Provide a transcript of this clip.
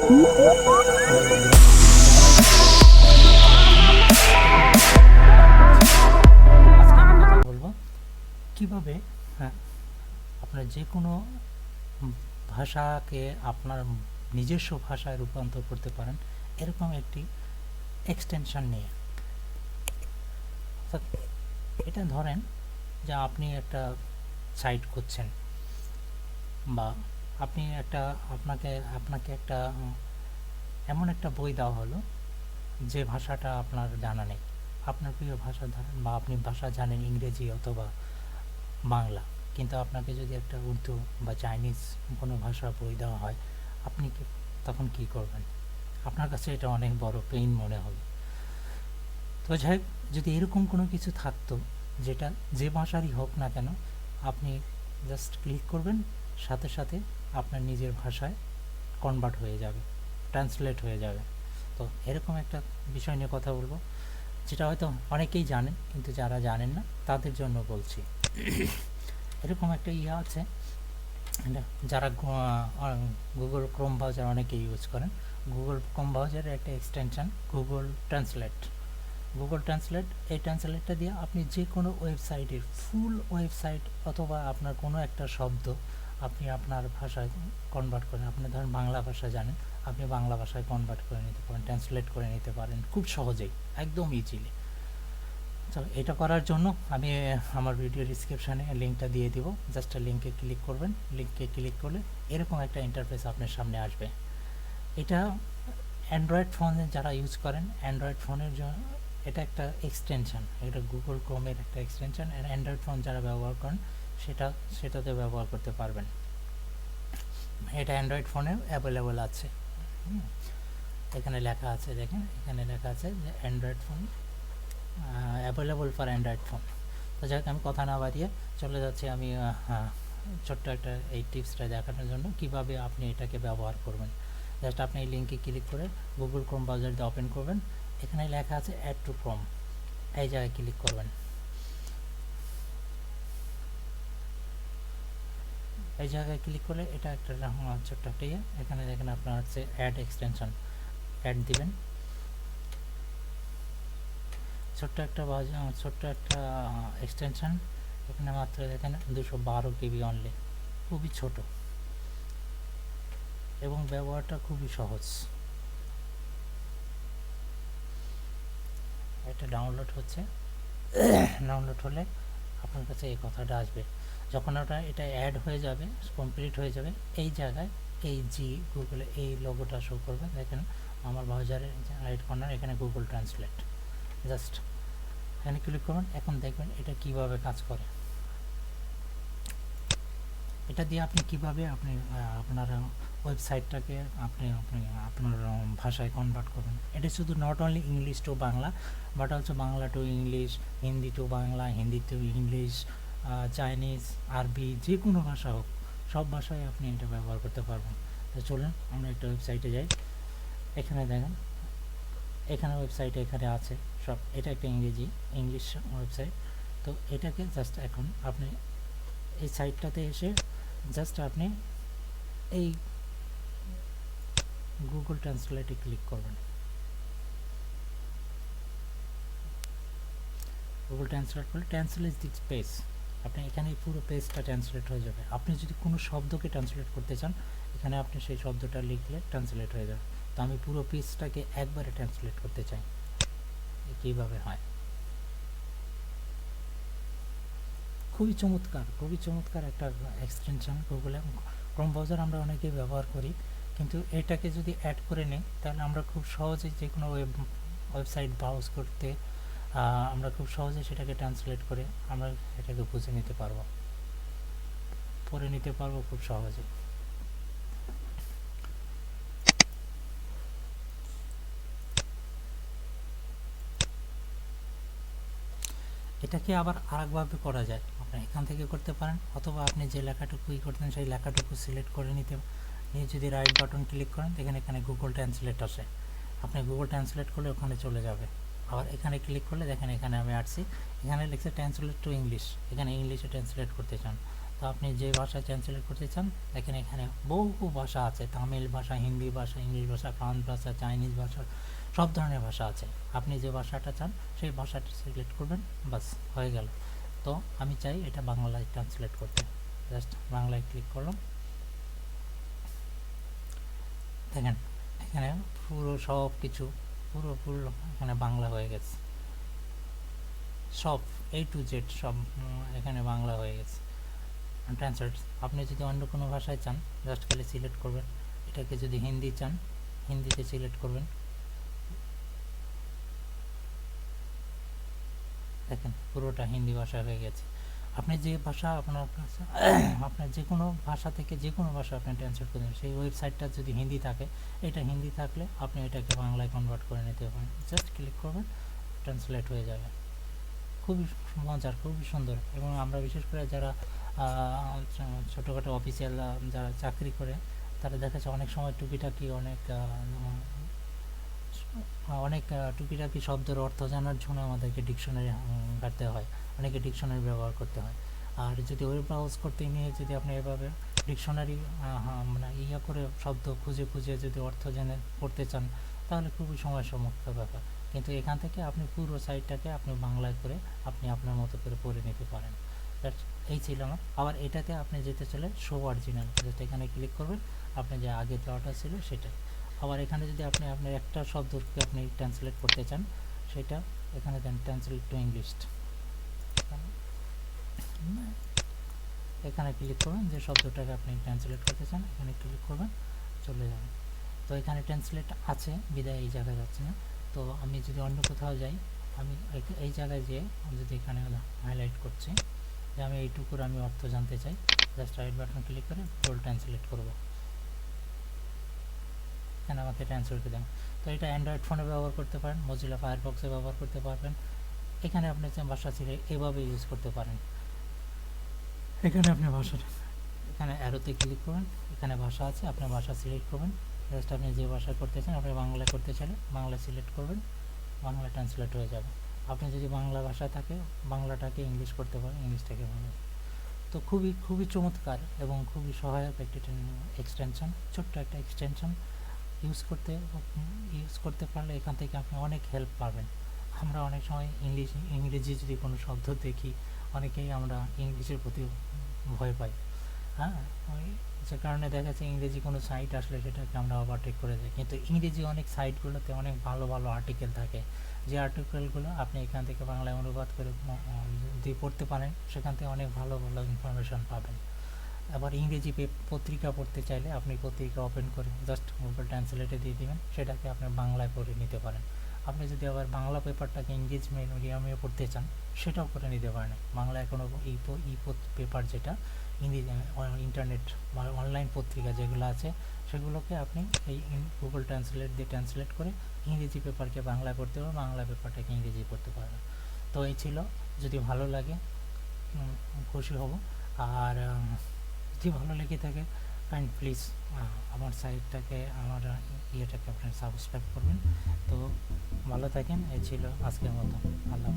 বলবো কিভাবে আপনার যে কোনো ভাষাকে আপনার নিজস্ব ভাষায় রূপান্তর করতে পারেন এরকম একটি এক্সটেনশন নিয়ে। এটা ধরেন যে আপনি একটা সাইট করছেন বা আপনি একটা আপনাকে একটা এমন একটা বই দেওয়া হলো যে ভাষাটা আপনার জানা নেই, আপনার প্রিয় ভাষা ধরেন, বা আপনি ভাষা জানেন ইংরেজি অথবা বাংলা, কিন্তু আপনাকে যদি একটা উর্দু বা চাইনিজ কোনো ভাষা বই দেওয়া হয় আপনি তখন কি করবেন? আপনার কাছে এটা অনেক বড় পেইন মনে হবে। তো যাই হোক, যদি এরকম কোনো কিছু থাকতো যেটা যে ভাষারই হোক না কেন আপনি জাস্ট ক্লিক করবেন, সাথে সাথে আপনার নিজের ভাষায় কনভার্ট হয়ে যাবে, ট্রান্সলেট হয়ে যাবে। তো এরকম একটা বিষয় নিয়ে কথা বলবো যেটা হয়তো অনেকেই জানেন, কিন্তু যারা জানেন না তাদের জন্য বলছি। এরকম একটা আছে, যারা গুগল ক্রোম ব্রাউজার অনেকে ইউজ করেন, গুগল ক্রোম ব্রাউজারের একটা এক্সটেনশন গুগল ট্রান্সলেট। এই ট্রান্সলেটটা দিয়ে আপনি যে কোনো ওয়েবসাইটের ফুল ওয়েবসাইট অথবা আপনার কোনো একটা শব্দ আপনি আপনার ভাষায় কনভার্ট করেন। আপনি ধরেন বাংলা ভাষা জানেন, আপনি বাংলা ভাষায় কনভার্ট করে নিতে পারেন, ট্রান্সলেট করে নিতে পারেন খুব সহজেই, একদম ইজিলি। তো এটা করার জন্য আমি আমার ভিডিও ডিসক্রিপশানে লিঙ্কটা দিয়ে দিব, জাস্ট লিঙ্কে ক্লিক করবেন। লিঙ্কে ক্লিক করলে এরকম একটা ইন্টারফেস আপনার সামনে আসবে। এটা অ্যান্ড্রয়েড ফোনে যারা ইউজ করেন, অ্যান্ড্রয়েড ফোনের জন্য এটা একটা এক্সটেনশন, এটা গুগল ক্রোমের একটা এক্সটেনশন। অ্যান্ড্রয়েড ফোন যারা ব্যবহার করেন সেটাতে ব্যবহার করতে পারবেন। এটা অ্যান্ড্রয়েড ফোনে অ্যাভেলেবল আছে। এখানে লেখা আছে, দেখেন এখানে লেখা আছে যে Android phone available for Android phone. তো যাই হোক, আমি কথা না বাড়িয়ে চলে যাচ্ছি আমি ছোট্ট একটা এই টিপসটা দেখানোর জন্য কিভাবে আপনি এটাকে ব্যবহার করবেন। জাস্ট আপনি এই লিঙ্কে ক্লিক করে গুগল ক্রোম ব্রাউজার দিয়ে ওপেন করবেন। এখানে লেখা আছে অ্যাড টু ক্রোম, এই জায়গায় ক্লিক করবেন। এই জায়গায় ক্লিক করলে এটা একটা ছোট্ট একটা এখানে দেখেন আপনার হচ্ছে অ্যাড এক্সটেনশন, অ্যাড দিবেন। ছোট্ট একটা এক্সটেনশন, এখানে মাত্র দেখেন 212 KB অনলি, খুবই ছোট এবং ব্যবহারটা খুবই সহজ। এটা ডাউনলোড হচ্ছে, ডাউনলোড হলে আপনার কাছে এই কথাটা আসবে। যখন এটা অ্যাড হয়ে যাবে, কমপ্লিট হয়ে যাবে, এই জায়গায় এই গুগলে এই লোগোটা শো করবে। দেখেন আমার ব্রাউজারের রাইট কর্নার, এখানে গুগল ট্রান্সলেট, জাস্ট এখানে ক্লিক করুন। এখন দেখবেন এটা কিভাবে কাজ করে। এটা দিয়ে আপনি কিভাবে আপনার ওয়েবসাইটটাকে আপনার ভাষায় কনভার্ট করবেন। এটা শুধু not only English to Bangla, but also Bangla to English, Hindi to Bangla, Hindi to English, Chinese, আরবি, যে কোনো ভাষা হোক, সব ভাষায় আপনি এটা ব্যবহার করতে পারবেন। তো চলুন আমরা একটা ওয়েবসাইটে যাই। এখানে দেখেন, এখানে ওয়েবসাইটে এখানে আছে সব। এটা একটা ইংলিশ ওয়েবসাইট। তো এটাকে জাস্ট এখন আপনি এই সাইটটাতে এসে জাস্ট আপনি এই গুগল ট্রান্সলেটে ক্লিক করবেন। গুগল ট্রান্সলেট করলে ট্রান্সলেট দিস পেজ, আপনি এখানে পুরো পেজটা ট্রান্সলেট হয়ে যাবে। আপনি যদি কোনো শব্দকে ট্রান্সলেট করতে চান, এখানে আপনি সেই শব্দটা লিখলে ট্রান্সলেট হয়ে যাবে। তো আমি পুরো পেজটাকে একবারে ট্রান্সলেট করতে চাই, কীভাবে হয়? খুবই চমৎকার একটা এক্সটেনশন গুগলে ক্রোম ব্রাউজার আমরা অনেকেই ব্যবহার করি, কিন্তু এটাকে যদি অ্যাড করে নিই তাহলে আমরা খুব সহজেই যে কোনো ওয়েবসাইট ব্রাউজ করতে আমরা খুব সহজে সেটাকে ট্রান্সলেট করে আমরা এটাকে বুঝে নিতে পারবো, পড়ে নিতে পারবো খুব সহজে। এটাকে আবার আরেকভাবে করা যায়, আপনি এখান থেকে করতে পারেন, অথবা আপনি যে লেখাটুকুই করতেন সেই লেখাটুকু সিলেক্ট করে নিয়ে যদি রাইট বাটন ক্লিক করেন, দেখেন এখানে গুগল ট্রান্সলেট আসে। আপনি গুগল ট্রান্সলেট করলে ওখানে চলে যাবে। আবার এখানে ক্লিক করলে দেখেন এখানে আমি আসছি, এখানে লিখছে ট্রান্সলেট টু ইংলিশ, এখানে ইংলিশে ট্রান্সলেট করতে চান, তো আপনি যে ভাষায় ট্রান্সলেট করতে চান দেখেন এখানে বহু ভাষা আছে, তামিল ভাষা, হিন্দি ভাষা, ইংলিশ ভাষা, ফ্রান্স ভাষা, চাইনিজ ভাষা, সব ধরনের ভাষা আছে। আপনি যে ভাষাটা চান সেই ভাষাটা সিলেক্ট করবেন, বাস হয়ে গেল। তো আমি চাই এটা বাংলায় ট্রান্সলেট করতে, জাস্ট বাংলায় ক্লিক করলাম। দেখেন এখানে পুরো সব কিছু পুরো ফুল এখানে বাংলা হয়ে গেছে, সব A to Z সব এখানে বাংলা হয়ে গেছে ট্রান্সলেট। আপনি যদি অন্য কোনো ভাষায় চান জাস্ট খালি সিলেক্ট করবেন, এটাকে যদি হিন্দি চান হিন্দিতে সিলেক্ট করবেন। দেখেন পুরোটা হিন্দি ভাষা হয়ে গেছে। আপনি যে ভাষা আপনার কাছে আপনার যে কোনো ভাষা থেকে যে কোনো ভাষা আপনি ট্রান্সলেট করবেন, সেই ওয়েবসাইটটা যদি হিন্দি থাকে, এটা হিন্দি থাকলে আপনি এটাকে বাংলায় কনভার্ট করে নিতে পারেন, জাস্ট ক্লিক করবেন, ট্রান্সলেট হয়ে যাবে। খুবই মজার, খুবই সুন্দর। এবং আমরা বিশেষ করে যারা ছোটোখাটো অফিসিয়াল যারা চাকরি করে, তারা দেখা যাচ্ছে অনেক সময় টুকিটাকি অনেক টুকিটাকি শব্দের অর্থ জানার জন্য আমাদেরকে ডিকশনারি ঘাটতে হয়, অনেকে ডিকশনারি ব্যবহার করতে হয়। আর যদি ওয়েব ব্রাউজ করতে নিয়ে যদি আপনি এভাবে ডিকশনারি মানে করে শব্দ খুঁজে খুঁজে যদি অর্থ জেনে পড়তে চান, তাহলে খুবই সমস্যামুক্ত ব্যাপার। কিন্তু এখান থেকে আপনি পুরো সাইটটাকে আপনি বাংলায় করে আপনি আপনার মতো করে পড়ে নিতে পারেন। এই ছিল আমার। আবার এটাতে আপনি যেতে চলে শো অরিজিনাল, জাস্ট এখানে ক্লিক করবেন, আপনি যে আগে যাওয়াটা ছিল সেটাই। আবার এখানে যদি আপনি আপনার একটা শব্দকে আপনি ট্রান্সলেট করতে চান, সেটা এখানে দেন ট্রান্সলেট টু ইংলিশ, এখানে ক্লিক করবেন, যে শব্দটাকে আপনি ট্রান্সলেট করতে চান এখানে ক্লিক করবেন, চলে যাবে। তো এখানে ট্রান্সলেট আছে বিদায় এই জায়গায় যাচ্ছে না। তো আমি যদি অন্য কোথাও যাই, আমি এই জায়গায় যেয়ে আমি যদি এখানে হাইলাইট করছি যে আমি এইটুকুর আমি অর্থ জানতে চাই, জাস্ট রাইট বাটন ক্লিক করে ফুল ট্রান্সলেট করব, এখানে আমাকে ট্রান্সলেট করে দেন। তো এটা অ্যান্ড্রয়েড ফোনে ব্যবহার করতে পারেন, মজিলা ফায়ারফক্সে ব্যবহার করতে পারবেন। এখানে আপনি যে ভাষা ছিল এভাবে ইউজ করতে পারেন। এখানে আপনি ভাষাটা এখানে অ্যারোতে ক্লিক করবেন, এখানে ভাষা আছে, আপনার ভাষা সিলেক্ট করবেন, জাস্ট আপনি যে ভাষা করতে চান, আপনি বাংলায় করতে চাইলে বাংলা সিলেক্ট করবেন, বাংলা ট্রান্সলেট হয়ে যাবে। আপনি যদি বাংলা ভাষা থাকে বাংলাটাকে ইংলিশ করতে পারেন, ইংলিশটাকে বাংলা। তো খুবই খুবই চমৎকার এবং খুবই সহায়ক একটি এক্সটেনশন, ছোট্ট একটা এক্সটেনশন। ইউজ করতে পারলে এখান থেকে আপনি অনেক হেল্প পাবেন। আমরা অনেক সময় ইংরেজি যদি কোনো শব্দ দেখি, অনেকেই আমরা ইংলিশের প্রতি ভয় পাই, হ্যাঁ, যে কারণে দেখা যাচ্ছে ইংরেজি কোনো সাইট আসলে সেটাকে আমরা ওভারটেক করে যাই। কিন্তু ইংরেজি অনেক সাইটগুলোতে অনেক ভালো ভালো আর্টিকেল থাকে, যে আর্টিকেলগুলো আপনি এখান থেকে বাংলায় অনুবাদ করে যদি পড়তে পারেন, সেখান থেকে অনেক ভালো ভালো ইনফরমেশন পাবেন। আবার ইংরেজি পত্রিকা পড়তে চাইলে আপনি পত্রিকা ওপেন করে জাস্ট গুগল ট্রান্সলেটে দিয়ে দেবেন, সেটাকে আপনি বাংলায় পড়ে নিতে পারেন। আপনি যদি আবার বাংলা পেপারটাকে ইংরেজি মিডিয়ামে পড়তে চান, সেটাও করে নিতে পারেন। বাংলায় কোনো পেপার যেটা ইন্টারনেট বা অনলাইন পত্রিকা যেগুলো আছে, সেগুলোকে আপনি এই গুগল ট্রান্সলেট দিয়ে ট্রান্সলেট করে ইংরেজি পেপারকে বাংলায় পড়তে পারবেন, বাংলা পেপারটাকে ইংরেজি পড়তে পারবেন। তো এই ছিল, যদি ভালো লাগে খুশি হব। আর যদি ভালো লেগে থাকে কাইন্ড প্লিজ আমার সাইটটাকে আমার ইয়েটাকে আপনারা সাবস্ক্রাইব করবেন। তো ভালো থাকেন, এই ছিল আজকের মতো, আল্লাহ।